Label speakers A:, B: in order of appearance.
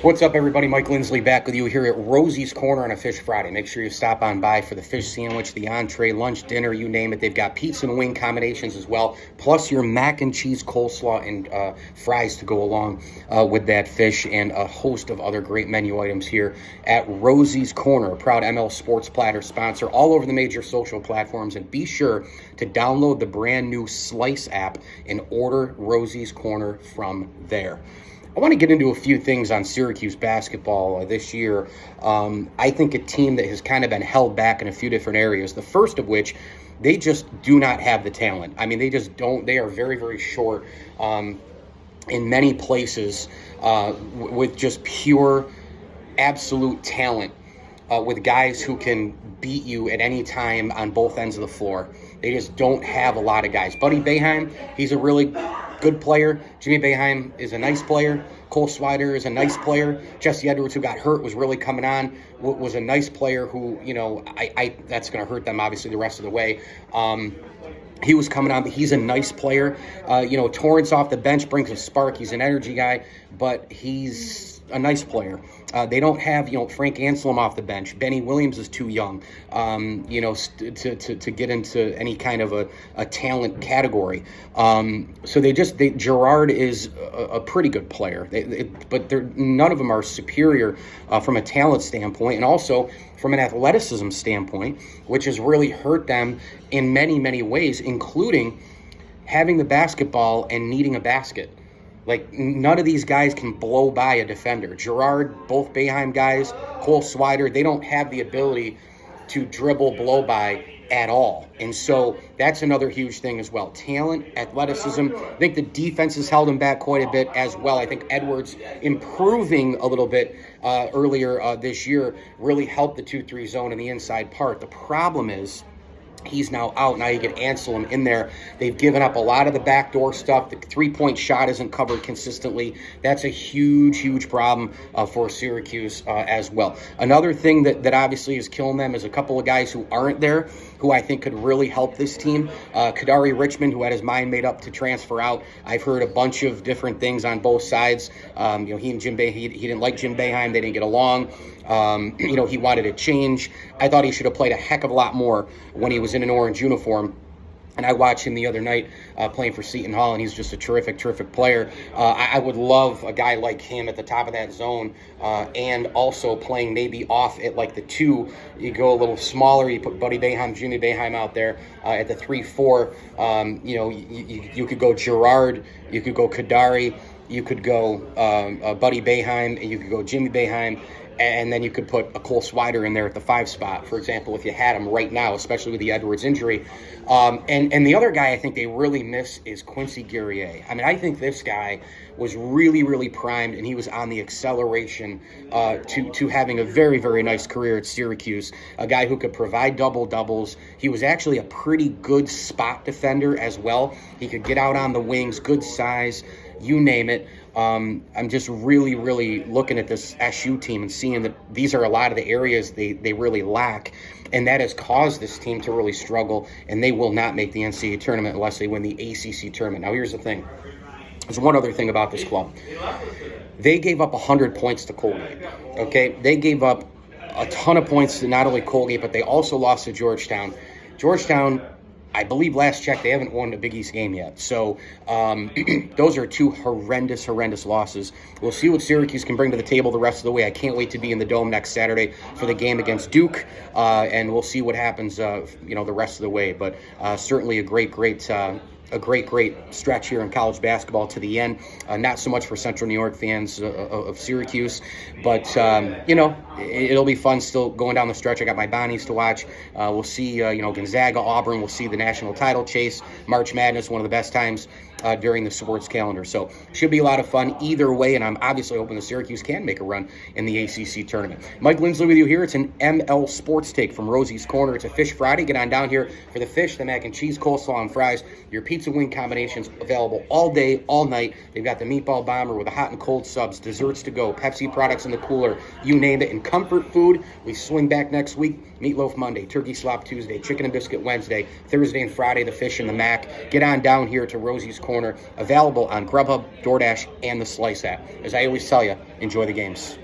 A: What's up, everybody? Mike Lindsley back with you here at Rosie's Corner on a Fish Friday. Make sure you stop on by for the fish sandwich, the entree, lunch, dinner, you name it. They've got pizza and wing combinations as well, plus your mac and cheese coleslaw and fries to go along with that fish, and a host of other great menu items here at Rosie's Corner, a proud ML Sports Platter sponsor all over the major social platforms. And be sure to download the brand new Slice app and order Rosie's Corner from there. I want to get into a few things on Syracuse basketball this year. I think a team that has kind of been held back in a few different areas. The first of which, they just do not have the talent. I mean, they just don't. They are very, very short in many places with just pure, absolute talent. With guys who can beat you at any time on both ends of the floor. They just don't have a lot of guys. Buddy Boeheim, he's a really good player. Jimmy Boeheim is a nice player. Cole Swider is a nice player. Jesse Edwards, who got hurt, was really coming on, was a nice player who, I that's going to hurt them, obviously, the rest of the way. He was coming on, but he's a nice player. Torrance off the bench brings a spark. He's an energy guy, but he's a nice player. They don't have, Frank Anselm off the bench. Benny Williams is too young, to get into any kind of a talent category. So Gerard is a pretty good player, but none of them are superior from a talent standpoint, and also from an athleticism standpoint, which has really hurt them in many, many ways, including having the basketball and needing a basket. Like, none of these guys can blow by a defender. Gerard, both Boeheim guys, Cole Swider, they don't have the ability to dribble blow by at all. And so that's another huge thing as well. Talent, athleticism. I think the defense has held them back quite a bit as well. I think Edwards improving a little bit earlier this year really helped the 2-3 zone in the inside part. The problem is, he's now out. Now you get Anselm in there. They've given up a lot of the backdoor stuff. The three-point shot isn't covered consistently. That's a huge, huge problem for Syracuse as well. Another thing that obviously is killing them is a couple of guys who aren't there, who I think could really help this team. Kadari Richmond, who had his mind made up to transfer out. I've heard a bunch of different things on both sides. He and Jim he didn't like Jim Boeheim. They didn't get along. He wanted a change. I thought he should have played a heck of a lot more when he was in an orange uniform. And I watched him the other night playing for Seton Hall, and he's just a terrific, terrific player. I would love a guy like him at the top of that zone, and also playing maybe off at like the 2. You go a little smaller. You put Buddy Boeheim, Jimmy Boeheim out there at the 3-4. You could go Gerard. You could go Kadari. You could go Buddy Boeheim, and you could go Jimmy Boeheim. And then you could put a Cole Swider in there at the 5 spot, for example, if you had him right now, especially with the Edwards injury. And the other guy I think they really miss is Quincy Guerrier. I mean, I think this guy was really, really primed, and he was on the acceleration to having a very, very nice career at Syracuse, a guy who could provide double-doubles. He was actually a pretty good spot defender as well. He could get out on the wings, good size, you name it. I'm just really, really looking at this SU team and seeing that these are a lot of the areas they really lack, and that has caused this team to really struggle, and they will not make the NCAA tournament unless they win the ACC tournament. Now, here's the thing. There's one other thing about this club. They gave up 100 points to Colgate, okay? They gave up a ton of points to not only Colgate, but they also lost to Georgetown. Georgetown, I believe last check, they haven't won a Big East game yet. So those are 2 horrendous losses. We'll see what Syracuse can bring to the table the rest of the way. I can't wait to be in the Dome next Saturday for the game against Duke, and we'll see what happens, the rest of the way. But certainly a great stretch here in college basketball to the end. Not so much for Central New York fans of Syracuse, but, it'll be fun still going down the stretch. I got my Bonnies to watch. We'll see, Gonzaga, Auburn. We'll see the national title chase. March Madness, one of the best times during the sports calendar. So should be a lot of fun either way, and I'm obviously hoping the Syracuse can make a run in the ACC tournament. Mike Lindsley with you here. It's an ML Sports Take from Rosie's Corner. It's a Fish Friday. Get on down here for the fish, the mac and cheese, coleslaw, and fries. Your pizza wing combinations available all day, all night. They've got the meatball bomber with the hot and cold subs, desserts to go, Pepsi products in the cooler, you name it. And comfort food, we swing back next week. Meatloaf Monday, Turkey Slop Tuesday, Chicken and Biscuit Wednesday, Thursday and Friday, the fish and the mac. Get on down here to Rosie's Corner, available on Grubhub, DoorDash, and the Slice app. As I always tell you, enjoy the games.